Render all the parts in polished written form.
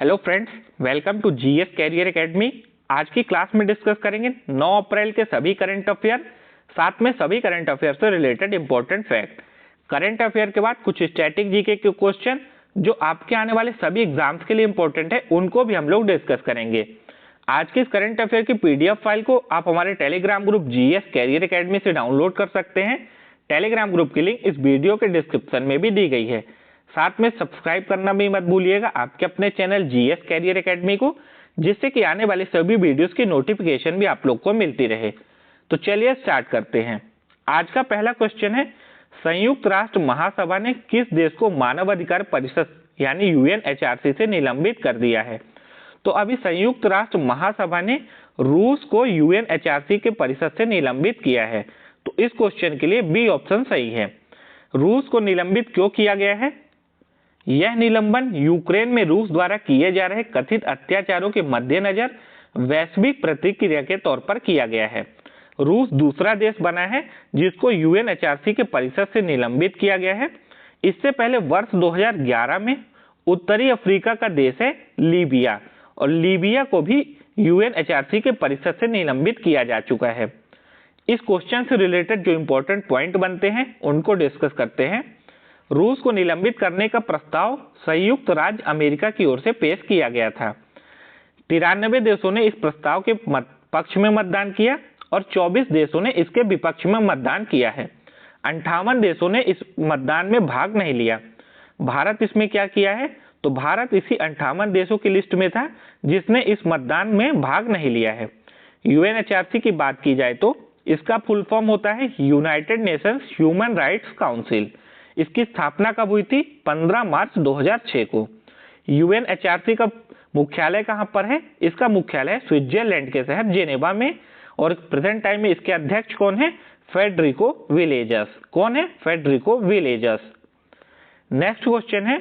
Hello friends, welcome to GS career academy. आज की class में डिस्कस करेंगे 9 अप्रैल के सभी करंट अफेयर, साथ में सभी करंट अफेयर से related important fact. Current affair के बाद कुछ स्टैटिक जीके के क्वेश्चन जो आपके आने वाले सभी एग्जाम्स के लिए इंपॉर्टेंट है, उनको भी हम लोग डिस्कस करेंगे। आज की इस करंट अफेयर की पीडीएफ फाइल को आप हमारे Telegram group GS career academy से डाउनलोड कर सकते हैं। टेलीग्राम ग्रुप की लिंक इस वीडियो के डिस्क्रिप्शन में भी दी गई है। साथ में सब्सक्राइब करना भी मत भूलिएगा आपके अपने चैनल जीएस कैरियर एकेडमी को, जिससे कि आने वाले सभी वीडियोस की नोटिफिकेशन भी आप लोग को मिलती रहे। तो चलिए स्टार्ट करते हैं। आज का पहला क्वेश्चन है, संयुक्त राष्ट्र महासभा ने किस देश को मानव अधिकार परिषद यानी यूएनएचआरसी से निलंबित कर दिया है? तो अभी संयुक्त राष्ट्र महासभा ने रूस को यूएनएचआरसी के परिषद से निलंबित किया है। तो इस क्वेश्चन के लिए बी ऑप्शन सही है। रूस को निलंबित क्यों किया गया है? यह निलंबन यूक्रेन में रूस द्वारा किए जा रहे कथित अत्याचारों के मद्देनजर वैश्विक प्रतिक्रिया के तौर पर किया गया है। रूस दूसरा देश बना है जिसको यूएनएचआरसी के परिषद से निलंबित किया गया है। इससे पहले वर्ष 2011 में उत्तरी अफ्रीका का देश है लीबिया, और लीबिया को भी यूएनएचआरसी के परिषद से निलंबित किया जा चुका है। इस क्वेश्चन से रिलेटेड जो इंपॉर्टेंट पॉइंट बनते हैं उनको डिस्कस करते हैं। रूस को निलंबित करने का प्रस्ताव संयुक्त राज्य अमेरिका की ओर से पेश किया गया था। 93 देशों ने इस प्रस्ताव के पक्ष में मतदान किया और 24 देशों ने इसके विपक्ष में मतदान किया है। 58 देशों ने इस मतदान में भाग नहीं लिया। भारत इसमें क्या किया है? तो भारत इसी 58 देशों की लिस्ट में था जिसने इस मतदान में भाग नहीं लिया है। यूएनएचआरसी की बात की जाए तो इसका फुल फॉर्म होता है United Nations human rights council. इसकी स्थापना कब हुई थी? 15 मार्च 2006 को। यूएनएचआरसी का मुख्यालय कहां पर है? इसका मुख्यालय स्विट्जरलैंड के शहर जेनेवा में, और प्रेजेंट टाइम में इसके अध्यक्ष कौन है? फेडरिको विलेजस। कौन है? फेडरिको विलेजस। नेक्स्ट क्वेश्चन है,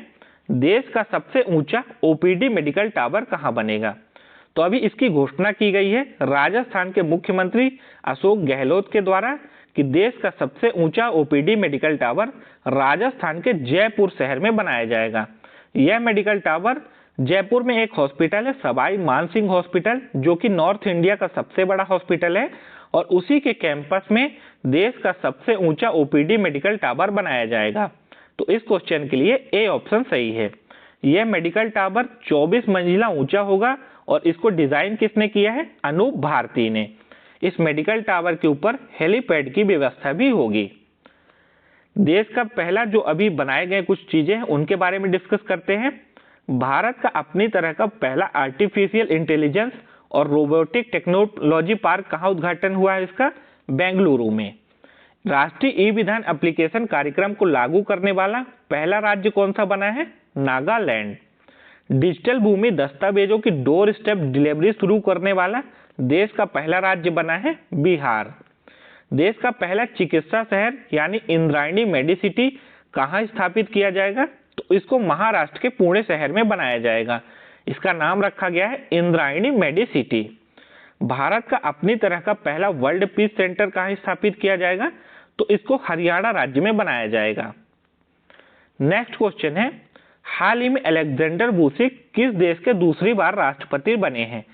देश का सबसे ऊंचा ओपीडी मेडिकल टावर कहां बनेगा? तो अभी इसकी घोषणा की गई है राजस्थान के मुख्यमंत्री अशोक गहलोत के द्वारा कि देश का सबसे ऊंचा ओपीडी मेडिकल टावर राजस्थान के जयपुर शहर में बनाया जाएगा। यह मेडिकल टावर जयपुर में एक हॉस्पिटल है, सवाई मानसिंह हॉस्पिटल, जो कि नॉर्थ इंडिया का सबसे बड़ा हॉस्पिटल है, और उसी के कैंपस में देश का सबसे ऊंचा ओपीडी मेडिकल टावर बनाया जाएगा। तो इस क्वेश्चन के लिए ए ऑप्शन सही है। यह मेडिकल टावर 24 मंजिला ऊंचा होगा और इसको डिजाइन किसने किया है? अनूप भारती ने। इस मेडिकल टावर के ऊपर हेलीपैड की व्यवस्था भी होगी। देश का पहला जो अभी बनाए गए कुछ चीजें हैं उनके बारे में डिस्कस करते हैं। भारत का अपनी तरह का पहला आर्टिफिशियल इंटेलिजेंस और रोबोटिक टेक्नोलॉजी पार्क कहाँ उद्घाटन हुआ है? इसका बेंगलुरु में। राष्ट्रीय ई विधान एप्लीकेशन कार्यक्रम को लागू करने वाला पहला राज्य कौन सा बना है? नागालैंड। डिजिटल भूमि दस्तावेजों की डोर स्टेप डिलीवरी शुरू करने वाला देश का पहला राज्य बना है बिहार। देश का पहला चिकित्सा शहर यानी इंद्रायणी मेडिसिटी कहाँ स्थापित किया जाएगा? तो इसको महाराष्ट्र के पुणे शहर में बनाया जाएगा। इसका नाम रखा गया है इंद्रायणी मेडिसिटी। भारत का अपनी तरह का पहला वर्ल्ड पीस सेंटर कहाँ स्थापित किया जाएगा? तो इसको हरियाणा राज्य में बनाया जाएगा। नेक्स्ट क्वेश्चन है, हाल ही में अलेक्जेंडर वुसिक किस देश के दूसरी बार राष्ट्रपति बने हैं?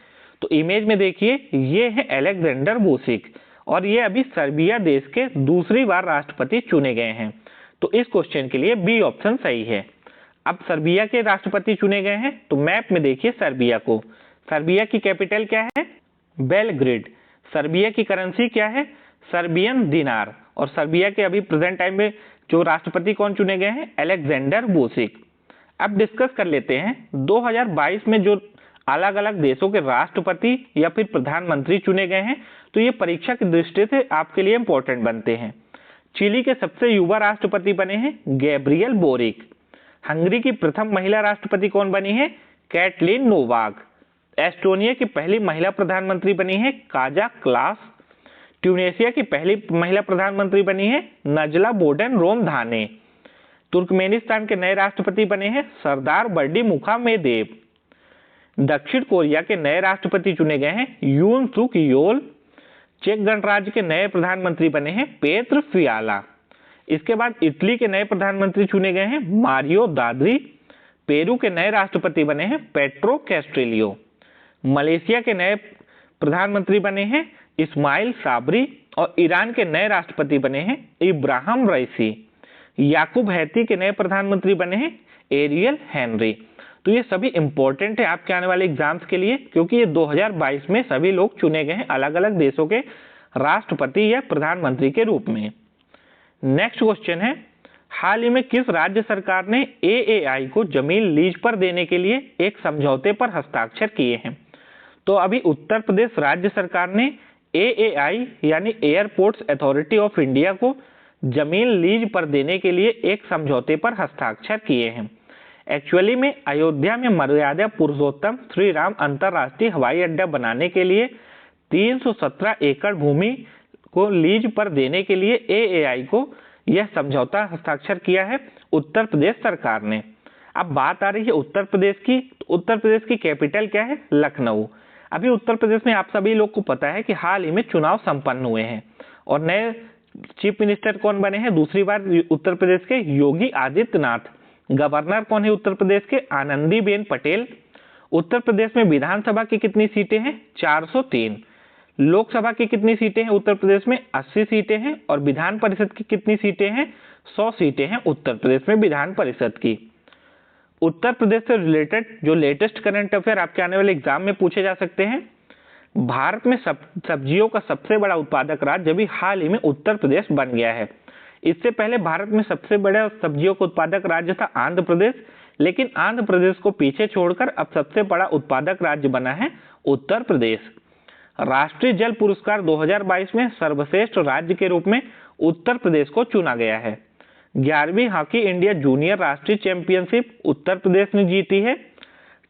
तो इमेज में देखिए, ये है अलेक्जेंडर वुसिक, और ये अभी सर्बिया देश के दूसरी बार राष्ट्रपति चुने गए हैं। तो इस क्वेश्चन के लिए बी ऑप्शन सही है। अब सर्बिया के राष्ट्रपति चुने गए हैं, तो मैप में देखिए सर्बिया को। सर्बिया की कैपिटल क्या है? बेलग्रेड। सर्बिया की करेंसी क्या है? सर्बियन दिनार। और सर्बिया के अभी प्रेजेंट टाइम में जो राष्ट्रपति कौन चुने गए हैं? Alexander Vucic. अब डिस्कस कर लेते हैं 2022 में जो अलग अलग देशों के राष्ट्रपति या फिर प्रधानमंत्री चुने गए हैं, तो ये परीक्षा की दृष्टि से आपके लिए इंपॉर्टेंट बनते हैं। चिली के सबसे युवा राष्ट्रपति बने हैं गैब्रियल बोरिक। हंगरी की प्रथम महिला राष्ट्रपति कौन बनी है? Katalin Novak. एस्टोनिया की पहली महिला प्रधानमंत्री बनी है काजा क्लास। ट्यूनेशिया की पहली महिला प्रधानमंत्री बनी है नजला बोर्डन रोमधाने। तुर्कमेनिस्तान के नए राष्ट्रपति बने हैं सरदार बर्डी मुखामेदेव। दक्षिण कोरिया के नए राष्ट्रपति चुने गए हैं यून सुक योल। चेक गणराज्य के नए प्रधानमंत्री बने हैं पेत्र फियाला। इसके बाद इटली के नए प्रधानमंत्री चुने गए हैं मारियो दाद्री। पेरू के नए राष्ट्रपति बने हैं पेट्रो कैस्ट्रिलियो। मलेशिया के नए प्रधानमंत्री बने हैं इस्माइल साबरी और ईरान के नए राष्ट्रपति बने हैं इब्राहिम रईसी। याकूब हैती के नए प्रधानमंत्री बने हैं एरियल हेनरी। तो ये सभी इंपॉर्टेंट है आपके आने वाले एग्जाम्स के लिए, क्योंकि ये 2022 में सभी लोग चुने गए हैं अलग अलग देशों के राष्ट्रपति या प्रधानमंत्री के रूप में। नेक्स्ट क्वेश्चन है, हाल ही में किस राज्य सरकार ने AAI को जमीन लीज पर देने के लिए एक समझौते पर हस्ताक्षर किए हैं? तो अभी उत्तर प्रदेश राज्य सरकार ने AAI यानी एयरपोर्ट्स अथॉरिटी ऑफ इंडिया को जमीन लीज पर देने के लिए एक समझौते पर हस्ताक्षर किए हैं। एक्चुअली में अयोध्या में मर्यादा पुरुषोत्तम श्री राम अंतरराष्ट्रीय हवाई अड्डा बनाने के लिए 317 एकड़ भूमि को लीज पर देने के लिए AAI को यह समझौता हस्ताक्षर किया है उत्तर प्रदेश सरकार ने। अब बात आ रही है उत्तर प्रदेश की, तो उत्तर प्रदेश की कैपिटल क्या है? लखनऊ। अभी उत्तर प्रदेश में आप सभी लोग को पता है कि हाल ही में चुनाव संपन्न हुए हैं और नए चीफ मिनिस्टर कौन बने हैं? दूसरी बार उत्तर प्रदेश के योगी आदित्यनाथ। गवर्नर कौन है उत्तर प्रदेश के? आनंदीबेन पटेल। उत्तर प्रदेश में विधानसभा की कितनी सीटें हैं? 403। लोकसभा की कितनी सीटें हैं उत्तर प्रदेश में? 80 सीटें हैं। और विधान परिषद की कितनी सीटें हैं? 100 सीटें हैं उत्तर प्रदेश में विधान परिषद की। उत्तर प्रदेश से रिलेटेड जो लेटेस्ट करंट अफेयर आपके आने वाले एग्जाम में पूछे जा सकते हैं, भारत में सब्जियों का सबसे बड़ा उत्पादक राज्य अभी हाल ही में उत्तर प्रदेश बन गया है। इससे पहले भारत में सबसे बड़ा सब्जियों का उत्पादक राज्य था आंध्र प्रदेश, लेकिन आंध्र प्रदेश को पीछे छोड़कर अब सबसे बड़ा उत्पादक राज्य बना है उत्तर प्रदेश। राष्ट्रीय जल पुरस्कार 2022 में सर्वश्रेष्ठ राज्य के रूप में उत्तर प्रदेश को चुना गया है। 11वीं हॉकी इंडिया जूनियर राष्ट्रीय चैंपियनशिप उत्तर प्रदेश ने जीती है।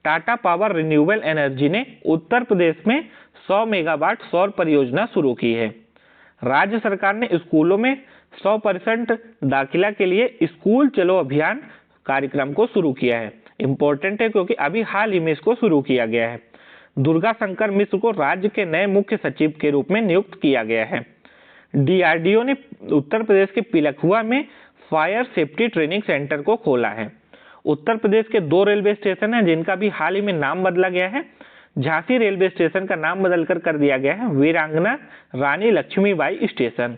टाटा पावर रिन्यूएबल एनर्जी ने उत्तर प्रदेश में 100 मेगावाट सौर परियोजना शुरू की है। राज्य सरकार ने स्कूलों में 100% दाखिला के लिए स्कूल चलो अभियान कार्यक्रम को शुरू किया है। इंपॉर्टेंट है क्योंकि अभी हाल ही में इसको शुरू किया गया है। दुर्गा शंकर मिश्र को राज्य के नए मुख्य सचिव के रूप में नियुक्त किया गया है। DRDO ने उत्तर प्रदेश के पिलखुआ में फायर सेफ्टी ट्रेनिंग सेंटर को खोला है। उत्तर प्रदेश के 2 रेलवे स्टेशन हैं जिनका भी हाल ही में नाम बदला गया है। झांसी रेलवे स्टेशन का नाम बदलकर कर दिया गया है वीरांगना रानी लक्ष्मीबाई स्टेशन।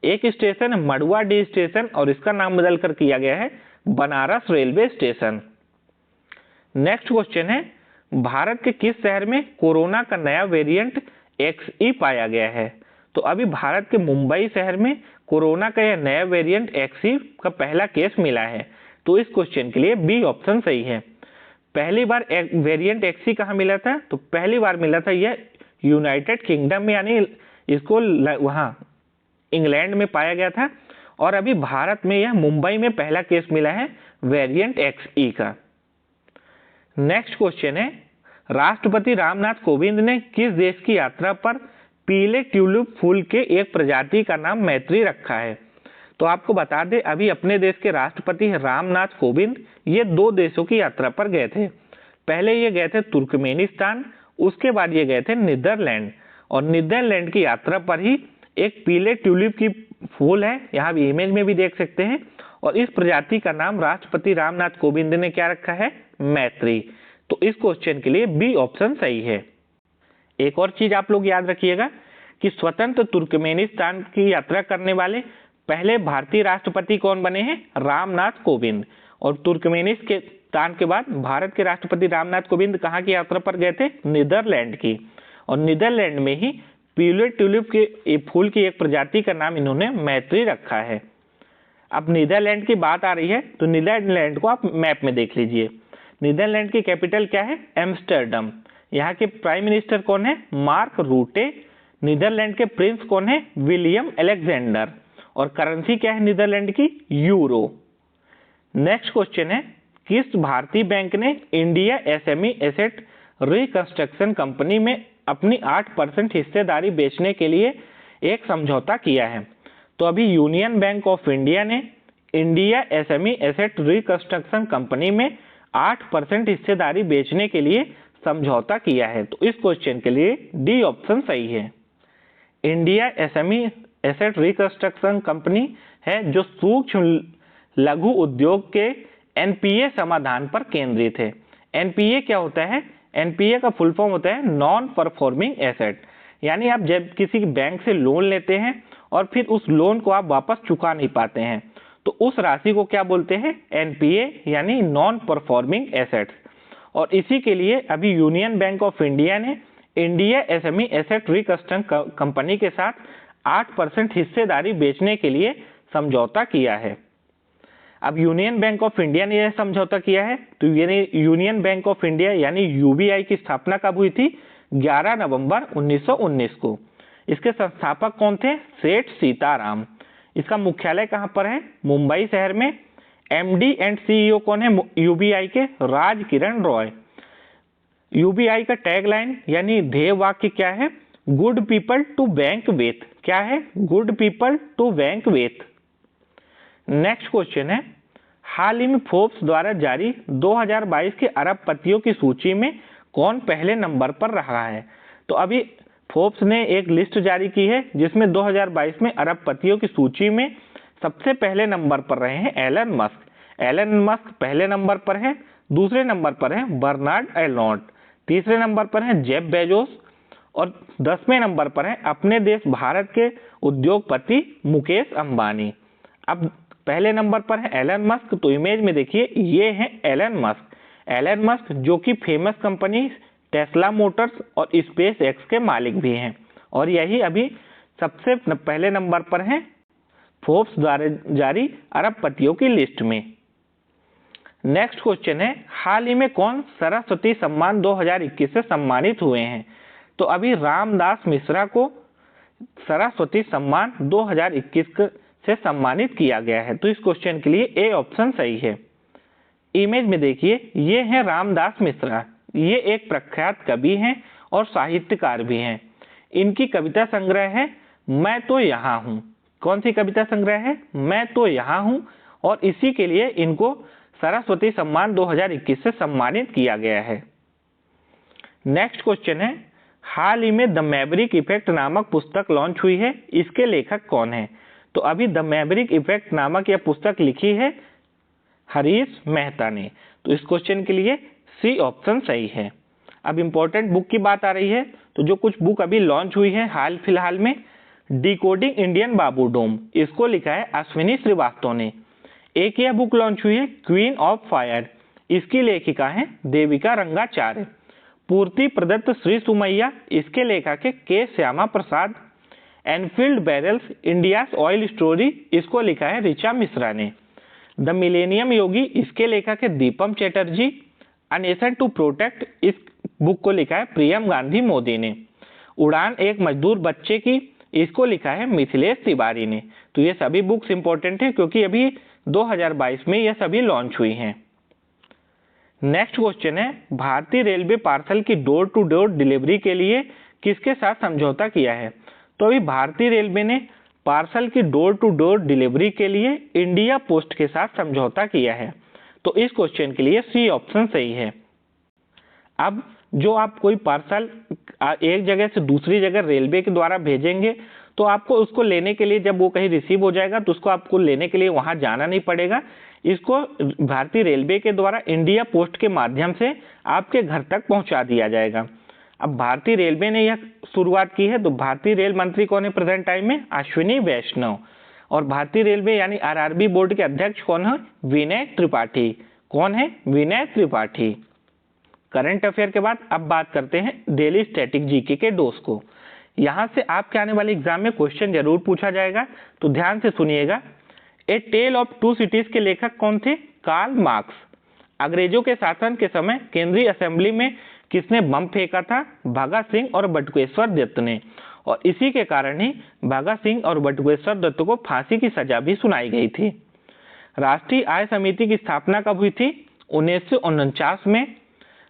एक स्टेशन है मड़ुआडीह स्टेशन और इसका नाम बदलकर किया गया है Banaras railway station. Next question है, भारत के किस शहर में कोरोना का नया वेरिएंट XE पाया गया है? तो अभी भारत के मुंबई शहर में कोरोना का यह नया वेरिएंट XE का पहला केस मिला है। तो इस क्वेश्चन के लिए बी ऑप्शन सही है। पहली बार वेरिएंट XE कहाँ मिला था? तो पहली बार मिला था यह यूनाइटेड किंगडम में, यानी इसको वहाँ इंग्लैंड में पाया गया था। और अभी भारत में यह मुंबई में पहला केस मिला है वेरिएंट XE का। नेक्स्ट क्वेश्चन है, राष्ट्रपति रामनाथ कोविंद ने किस देश की यात्रा पर पीले ट्यूलिप फूल के एक प्रजाति का नाम मैत्री रखा है? तो आपको बता दें अभी अपने देश के राष्ट्रपति रामनाथ कोविंद ये 2 देशों की यात्रा पर गए थे। पहले ये गए थे तुर्कमेनिस्तान, उसके बाद ये गए थे नीदरलैंड। और नीदरलैंड की यात्रा पर ही एक पीले ट्यूलिप की फूल है, यहाँ भी इमेज में भी देख सकते हैं। और इस प्रजाति का नाम राष्ट्रपति रामनाथ कोविंद ने क्या रखा है? मैत्री। तो इस क्वेश्चन के लिए बी ऑप्शन सही है। एक और चीज आप लोग याद रखिएगा कि स्वतंत्र तुर्कमेनिस्तान की यात्रा करने वाले पहले भारतीय राष्ट्रपति कौन बने हैं? रामनाथ कोविंद। और तुर्कमेनिस्तान के बाद भारत के राष्ट्रपति रामनाथ कोविंद कहाँ की यात्रा पर गए थे? नीदरलैंड की। और नीदरलैंड में ही पीले ट्यूलिप के फूल की एक प्रजाति का नाम इन्होंने मैत्री रखा है। अब नीदरलैंड की बात आ रही है तो नीदरलैंड को आप मैप में देख लीजिए। नीदरलैंड की कैपिटल क्या है? एम्स्टर्डम। यहाँ के प्राइम मिनिस्टर कौन है? मार्क रूटे। नीदरलैंड के प्रिंस कौन है? William Alexander. और करेंसी क्या है नीदरलैंड की? यूरो। नेक्स्ट क्वेश्चन है, किस भारतीय बैंक ने India SME asset reconstruction company में अपनी 8% हिस्सेदारी बेचने के लिए एक समझौता किया है? तो अभी यूनियन बैंक ऑफ इंडिया ने India SME asset reconstruction company में 8% हिस्सेदारी बेचने के लिए समझौता किया है। तो इस क्वेश्चन के लिए डी ऑप्शन सही है। India SME asset reconstruction company है जो सूक्ष्म लघु उद्योग के एनपीए समाधान पर केंद्रित है। एनपीए क्या होता है? एनपीए का फुल फॉर्म होता है नॉन परफॉर्मिंग एसेट, यानी आप जब किसी बैंक से लोन लेते हैं और फिर उस लोन को आप वापस चुका नहीं पाते हैं तो उस राशि को क्या बोलते हैं? एनपीए यानी नॉन परफॉर्मिंग एसेट्स। और इसी के लिए अभी यूनियन बैंक ऑफ इंडिया ने India SME asset reconstruction company के साथ 8% हिस्सेदारी बेचने के लिए समझौता किया है। अब यूनियन बैंक ऑफ इंडिया ने यह समझौता किया है तो यूनियन बैंक ऑफ इंडिया यानी यूबीआई की स्थापना कब हुई थी? 11 नवंबर 1919 को। इसके संस्थापक कौन थे? सेठ सीताराम। इसका मुख्यालय कहां पर है? मुंबई शहर में। एमडी एंड सीईओ कौन है यूबीआई के? राज किरण रॉय। यूबीआई का टैगलाइन यानी ध्येय वाक्य क्या है? Good people to bank with. क्या है? Good people to bank with. Next question है, हाल ही में फोर्ब्स द्वारा जारी 2022 के अरबपतियों की सूची में कौन पहले नंबर पर रहा है? तो अभी फोर्ब्स ने एक लिस्ट जारी की है जिसमें 2022 में अरबपतियों की सूची में सबसे पहले नंबर पर रहे हैं एलन मस्क। एलन मस्क पहले नंबर पर है। दूसरे नंबर पर है बर्नार्ड अर्नोल्ट। तीसरे नंबर पर है जेफ बेजोस और 10वें नंबर पर है अपने देश भारत के उद्योगपति मुकेश अंबानी। अब पहले नंबर पर है एलन मस्क, तो इमेज में देखिए ये है एलन मस्क। एलन मस्क जो कि फेमस कंपनी टेस्ला मोटर्स और स्पेस एक्स के मालिक भी हैं और यही अभी सबसे पहले नंबर पर हैं फोर्ब्स द्वारा जारी अरबपतियों की लिस्ट में। नेक्स्ट क्वेश्चन है, हाल ही में कौन सरस्वती सम्मान 2021 से सम्मानित हुए हैं? तो अभी रामदास मिश्रा को सरस्वती सम्मान 2021 से सम्मानित किया गया है। तो इस क्वेश्चन के लिए ए ऑप्शन सही है। इमेज में देखिए ये है रामदास मिश्रा। ये एक प्रख्यात कवि हैं और साहित्यकार भी हैं। इनकी कविता संग्रह है मैं तो यहाँ हूँ। कौन सी कविता संग्रह है? मैं तो यहाँ हूँ। और इसी के लिए इनको सरस्वती सम्मान 2021 से सम्मानित किया गया है। नेक्स्ट क्वेश्चन है, हाल ही में द मैवरिक इफेक्ट नामक पुस्तक लॉन्च हुई है। इसके लेखक कौन है? तो अभी द मैवरिक इफेक्ट नामक यह पुस्तक लिखी है हरीश मेहता ने। तो इस क्वेश्चन के लिए सी ऑप्शन सही है। अब इंपॉर्टेंट बुक की बात आ रही है तो जो कुछ बुक अभी लॉन्च हुई है हाल फिलहाल में, डिकोडिंग इंडियन बाबू डोम, इसको लिखा है अश्विनी श्रीवास्तव ने। एक यह बुक लॉन्च हुई है क्वीन ऑफ फायर, इसकी लेखिका है देविका रंगाचार्य। पूर्ति प्रदत्त श्री सुमैया, इसके लेखक है K Shyama Prasad. Enfield barrels India's oil story, इसको लिखा है ऋचा मिश्रा ने। द मिलेनियम योगी, इसके लेखक है Deepam Chatterjee. A nation to protect, इस बुक को लिखा है प्रियम गांधी मोदी ने। उड़ान एक मजदूर बच्चे की, इसको लिखा है मिथिलेश तिवारी ने। तो ये सभी बुक्स इंपॉर्टेंट हैं क्योंकि अभी 2022 में ये सभी लॉन्च हुई हैं। नेक्स्ट क्वेश्चन है, भारतीय रेलवे पार्सल की डोर टू डोर डिलीवरी के लिए किसके साथ समझौता किया है? तो अभी भारतीय रेलवे ने पार्सल की डोर टू डोर डिलीवरी के लिए इंडिया पोस्ट के साथ समझौता किया है। तो इस क्वेश्चन के लिए सी ऑप्शन सही है। अब जो आप कोई पार्सल एक जगह से दूसरी जगह रेलवे के द्वारा भेजेंगे तो आपको उसको लेने के लिए जब वो कहीं रिसीव हो जाएगा तो उसको आपको लेने के लिए वहां जाना नहीं पड़ेगा। इसको भारतीय रेलवे के द्वारा इंडिया पोस्ट के माध्यम से आपके घर तक पहुंचा दिया जाएगा। अब भारतीय रेलवे ने यह शुरुआत की है तो भारतीय रेल मंत्री कौन है प्रेजेंट टाइम में? अश्विनी वैष्णव। और भारतीय रेलवे यानी आरआरबी बोर्ड के अध्यक्ष कौन है? विनय त्रिपाठी। कौन है? विनय त्रिपाठी। करंट अफेयर के बाद अब बात करते हैं डेली स्टैटिक जीके के डोज को। यहां से आपके आने वाले एग्जाम में क्वेश्चन जरूर पूछा जाएगा, तो ध्यान से सुनिएगा। A tale of two cities के लेखक कौन थे? Karl Marx. अंग्रेजों के शासन के समय केंद्रीय असेंबली में किसने बम फेंका था? भगत सिंह और बटुकेश्वर दत्त ने। और इसी के कारण ही भगत सिंह और बटुकेश्वर दत्त को फांसी की सजा भी सुनाई गई थी। राष्ट्रीय आय समिति की स्थापना कब हुई थी? 1949 में।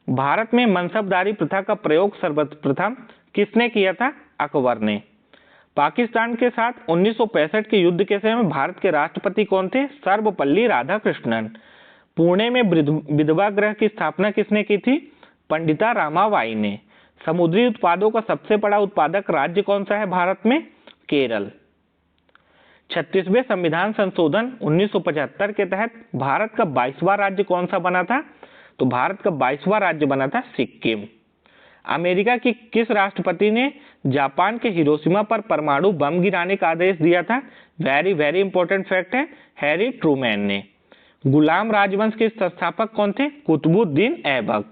भारत में मनसबदारी प्रथा का प्रयोग सर्वप्रथम किसने किया था? अकबर ने। पाकिस्तान के साथ 1965 के युद्ध के समय भारत के राष्ट्रपति कौन थे? सर्वपल्ली राधाकृष्णन। पुणे में विधवा गृह की स्थापना किसने की थी? पंडिता रामाबाई ने। समुद्री उत्पादों का सबसे बड़ा उत्पादक राज्य कौन सा है भारत में? केरल। 36वें संविधान संशोधन 1975 के तहत भारत का 22वां राज्य कौन सा बना था? तो भारत का 22वां राज्य बना था सिक्किम। अमेरिका की किस राष्ट्रपति ने जापान के हिरोशिमा पर परमाणु बम गिराने का आदेश दिया था? वेरी वेरी इंपॉर्टेंट फैक्ट है, हैरी ट्रूमैन ने। गुलाम राजवंश के संस्थापक कौन थे? कुतुबुद्दीन ऐबक।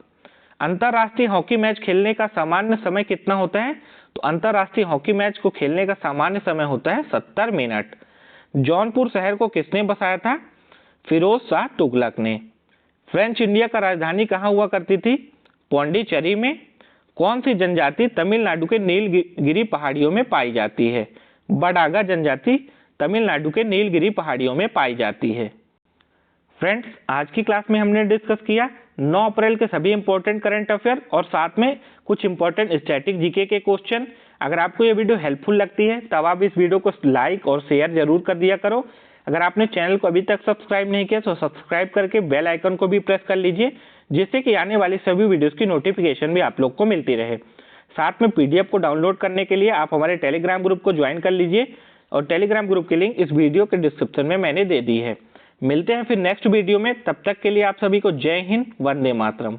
अंतरराष्ट्रीय हॉकी मैच खेलने का सामान्य समय कितना होता है? तो अंतरराष्ट्रीय हॉकी मैच को खेलने का सामान्य समय होता है 70 मिनट। जौनपुर शहर को किसने बसाया था? फिरोज शाह तुगलक ने। फ्रेंच इंडिया का राजधानी कहाँ हुआ करती थी? पौंडीचेरी में। कौन सी जनजाति तमिलनाडु के नीलगिरी पहाड़ियों में पाई जाती है? बडागा जनजाति तमिलनाडु के नीलगिरी पहाड़ियों में पाई जाती है। फ्रेंड्स, आज की क्लास में हमने डिस्कस किया 9 अप्रैल के सभी इंपॉर्टेंट करंट अफेयर और साथ में कुछ इंपॉर्टेंट स्टैटिक जीके के क्वेश्चन। अगर आपको ये वीडियो हेल्पफुल लगती है तब आप इस वीडियो को लाइक और शेयर जरूर कर दिया करो। अगर आपने चैनल को अभी तक सब्सक्राइब नहीं किया तो सब्सक्राइब करके बेल आइकन को भी प्रेस कर लीजिए, जिससे कि आने वाली सभी वीडियोस की नोटिफिकेशन भी आप लोग को मिलती रहे। साथ में पीडीएफ को डाउनलोड करने के लिए आप हमारे टेलीग्राम ग्रुप को ज्वाइन कर लीजिए और टेलीग्राम ग्रुप की लिंक इस वीडियो के डिस्क्रिप्शन में मैंने दे दी है। मिलते हैं फिर नेक्स्ट वीडियो में, तब तक के लिए आप सभी को जय हिंद, वंदे मातरम।